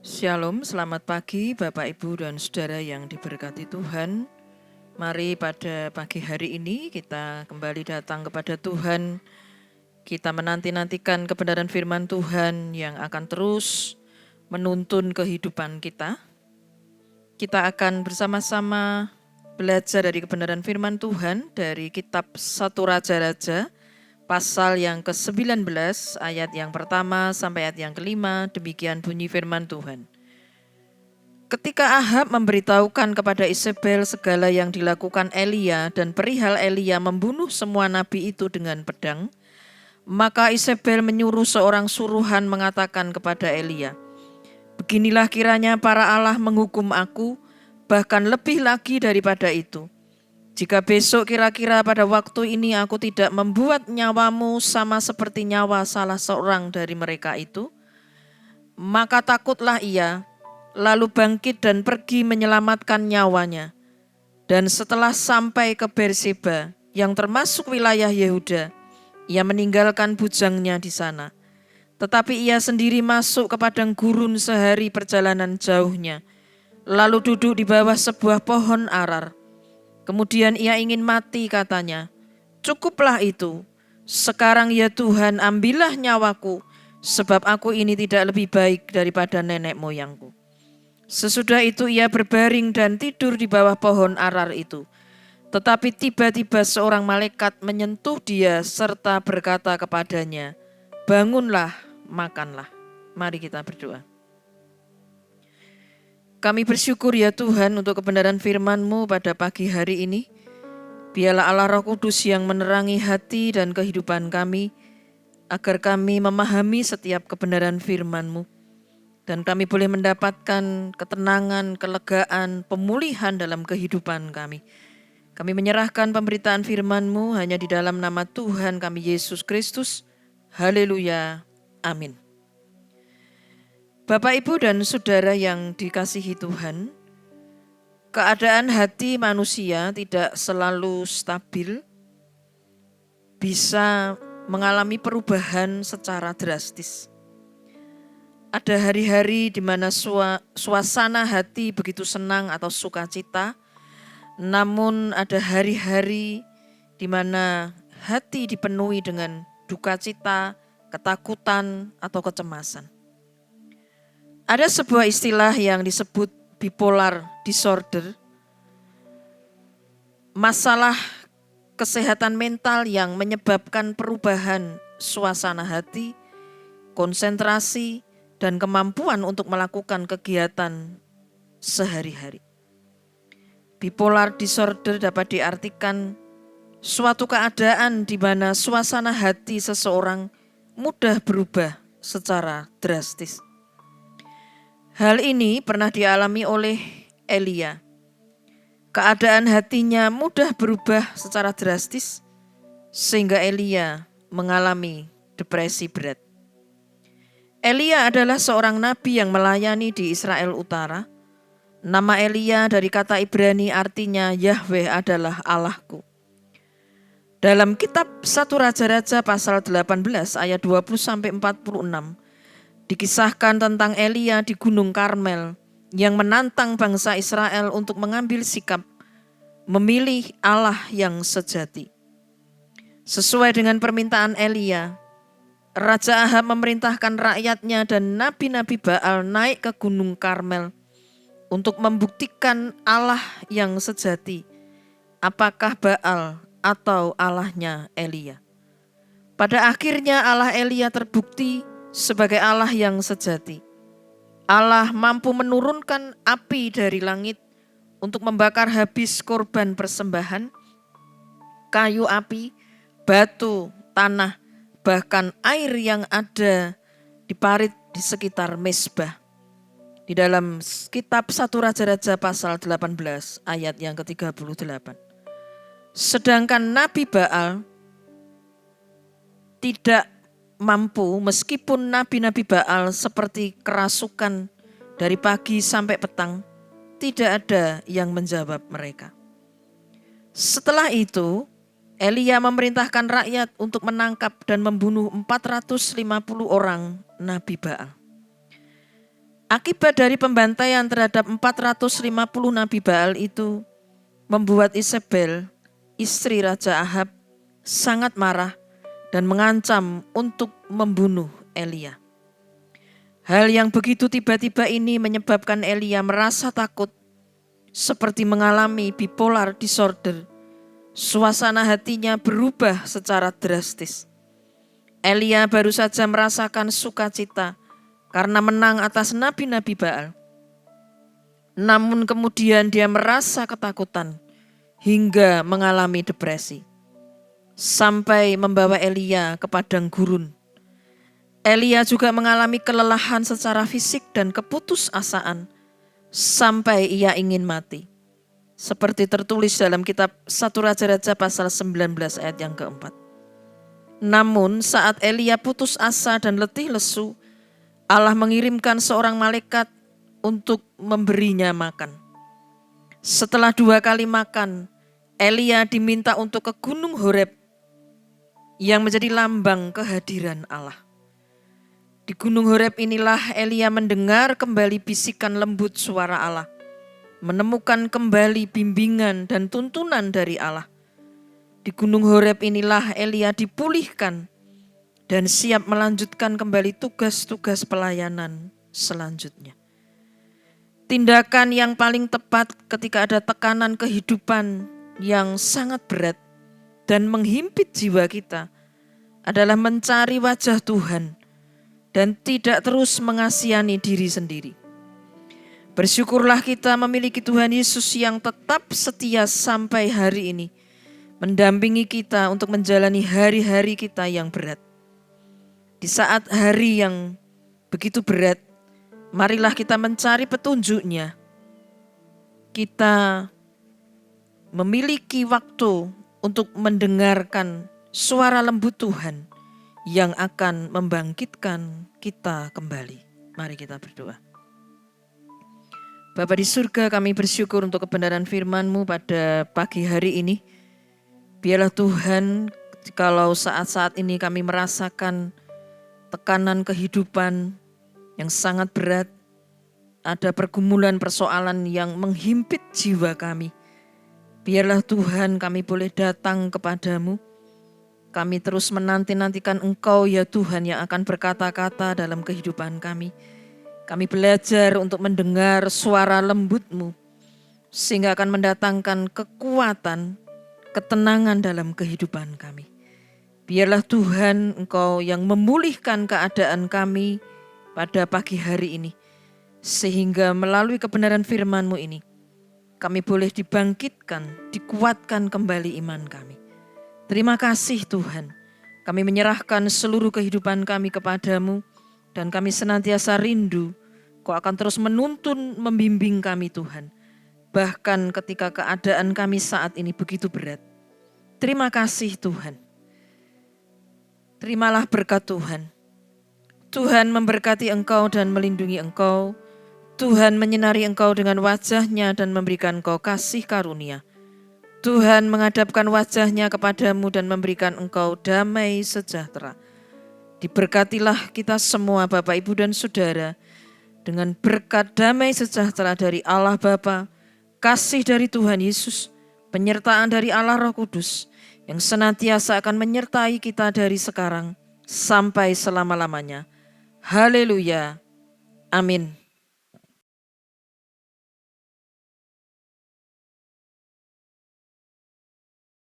Shalom, selamat pagi Bapak Ibu dan Saudara yang diberkati Tuhan. Mari pada pagi hari ini kita kembali datang kepada Tuhan. Kita menanti-nantikan kebenaran firman Tuhan yang akan terus menuntun kehidupan kita. Kita akan bersama-sama belajar dari kebenaran firman Tuhan dari kitab 1 Raja-Raja pasal yang ke-19 ayat yang pertama sampai ayat yang kelima. Demikian bunyi firman Tuhan. Ketika Ahab memberitahukan kepada Isabel segala yang dilakukan Elia dan perihal Elia membunuh semua nabi itu dengan pedang, maka Isabel menyuruh seorang suruhan mengatakan kepada Elia, "Beginilah kiranya para Allah menghukum aku, bahkan lebih lagi daripada itu. Jika besok kira-kira pada waktu ini aku tidak membuat nyawamu sama seperti nyawa salah seorang dari mereka itu, maka takutlah ia, lalu bangkit dan pergi menyelamatkan nyawanya. Dan setelah sampai ke Berseba yang termasuk wilayah Yehuda, ia meninggalkan bujangnya di sana. Tetapi ia sendiri masuk ke padang gurun sehari perjalanan jauhnya, lalu duduk di bawah sebuah pohon arar. Kemudian ia ingin mati, katanya, "Cukuplah itu. Sekarang ya Tuhan, ambillah nyawaku, sebab aku ini tidak lebih baik daripada nenek moyangku." Sesudah itu ia berbaring dan tidur di bawah pohon arar itu. Tetapi tiba-tiba seorang malaikat menyentuh dia serta berkata kepadanya, "Bangunlah, makanlah." Mari kita berdoa. Kami bersyukur ya Tuhan untuk kebenaran firman-Mu pada pagi hari ini. Biarlah Allah Roh Kudus yang menerangi hati dan kehidupan kami, agar kami memahami setiap kebenaran firman-Mu. Dan kami boleh mendapatkan ketenangan, kelegaan, pemulihan dalam kehidupan kami. Kami menyerahkan pemberitaan firman-Mu hanya di dalam nama Tuhan kami Yesus Kristus. Haleluya. Amin. Bapak, Ibu, dan Saudara yang dikasihi Tuhan, keadaan hati manusia tidak selalu stabil, bisa mengalami perubahan secara drastis. Ada hari-hari di mana suasana hati begitu senang atau sukacita, namun ada hari-hari di mana hati dipenuhi dengan duka cita, ketakutan, atau kecemasan. Ada sebuah istilah yang disebut bipolar disorder, masalah kesehatan mental yang menyebabkan perubahan suasana hati, konsentrasi, dan kemampuan untuk melakukan kegiatan sehari-hari. Bipolar disorder dapat diartikan suatu keadaan di mana suasana hati seseorang mudah berubah secara drastis. Hal ini pernah dialami oleh Elia. Keadaan hatinya mudah berubah secara drastis sehingga Elia mengalami depresi berat. Elia adalah seorang nabi yang melayani di Israel Utara. Nama Elia dari kata Ibrani artinya Yahweh adalah Allahku. Dalam kitab 1 Raja-Raja pasal 18 ayat 20-46 dikisahkan tentang Elia di Gunung Karmel yang menantang bangsa Israel untuk mengambil sikap memilih Allah yang sejati. Sesuai dengan permintaan Elia, Raja Ahab memerintahkan rakyatnya dan nabi-nabi Baal naik ke Gunung Karmel untuk membuktikan Allah yang sejati, apakah Baal atau Allahnya Elia. Pada akhirnya Allah Elia terbukti sebagai Allah yang sejati. Allah mampu menurunkan api dari langit untuk membakar habis korban persembahan, kayu api, batu, tanah, bahkan air yang ada di parit di sekitar mezbah. Di dalam kitab 1 Raja-Raja pasal 18 ayat yang ke-38. Sedangkan Nabi Baal tidak mampu, meskipun nabi-nabi Baal seperti kerasukan dari pagi sampai petang, tidak ada yang menjawab mereka. Setelah itu, Elia memerintahkan rakyat untuk menangkap dan membunuh 450 orang nabi Baal. Akibat dari pembantaian terhadap 450 Nabi Baal itu membuat Isabel, istri Raja Ahab, sangat marah dan mengancam untuk membunuh Elia. Hal yang begitu tiba-tiba ini menyebabkan Elia merasa takut, seperti mengalami bipolar disorder. Suasana hatinya berubah secara drastis. Elia baru saja merasakan sukacita karena menang atas nabi-nabi Baal. Namun kemudian dia merasa ketakutan hingga mengalami depresi, sampai membawa Elia ke padang gurun. Elia juga mengalami kelelahan secara fisik dan keputusasaan sampai ia ingin mati. Seperti tertulis dalam kitab 1 Raja-Raja pasal 19 ayat yang keempat. Namun saat Elia putus asa dan letih lesu, Allah mengirimkan seorang malaikat untuk memberinya makan. Setelah 2 kali makan, Elia diminta untuk ke Gunung Horeb yang menjadi lambang kehadiran Allah. Di Gunung Horeb inilah Elia mendengar kembali bisikan lembut suara Allah, menemukan kembali bimbingan dan tuntunan dari Allah. Di Gunung Horeb inilah Elia dipulihkan dan siap melanjutkan kembali tugas-tugas pelayanan selanjutnya. Tindakan yang paling tepat ketika ada tekanan kehidupan yang sangat berat dan menghimpit jiwa kita adalah mencari wajah Tuhan dan tidak terus mengasihani diri sendiri. Bersyukurlah kita memiliki Tuhan Yesus yang tetap setia sampai hari ini, mendampingi kita untuk menjalani hari-hari kita yang berat. Di saat hari yang begitu berat, marilah kita mencari petunjuk-Nya. Kita memiliki waktu untuk mendengarkan suara lembut Tuhan yang akan membangkitkan kita kembali. Mari kita berdoa. Bapa di surga, kami bersyukur untuk kebenaran firman-Mu pada pagi hari ini. Biarlah Tuhan, kalau saat-saat ini kami merasakan tekanan kehidupan yang sangat berat, ada pergumulan persoalan yang menghimpit jiwa kami. Biarlah Tuhan kami boleh datang kepadamu. Kami terus menanti-nantikan Engkau ya Tuhan yang akan berkata-kata dalam kehidupan kami. Kami belajar untuk mendengar suara lembut-Mu sehingga akan mendatangkan kekuatan, ketenangan dalam kehidupan kami. Biarlah Tuhan Engkau yang memulihkan keadaan kami pada pagi hari ini, sehingga melalui kebenaran firman-Mu ini, kami boleh dibangkitkan, dikuatkan kembali iman kami. Terima kasih Tuhan, kami menyerahkan seluruh kehidupan kami kepadamu, dan kami senantiasa rindu, Kau akan terus menuntun, membimbing kami Tuhan, bahkan ketika keadaan kami saat ini begitu berat. Terima kasih Tuhan. Terimalah berkat Tuhan. Tuhan memberkati engkau dan melindungi engkau. Tuhan menyinari engkau dengan wajah-Nya dan memberikan engkau kasih karunia. Tuhan menghadapkan wajah-Nya kepadamu dan memberikan engkau damai sejahtera. Diberkatilah kita semua Bapak, Ibu, dan Saudara dengan berkat damai sejahtera dari Allah Bapa, kasih dari Tuhan Yesus, penyertaan dari Allah Roh Kudus, yang senantiasa akan menyertai kita dari sekarang sampai selama-lamanya. Haleluya. Amin.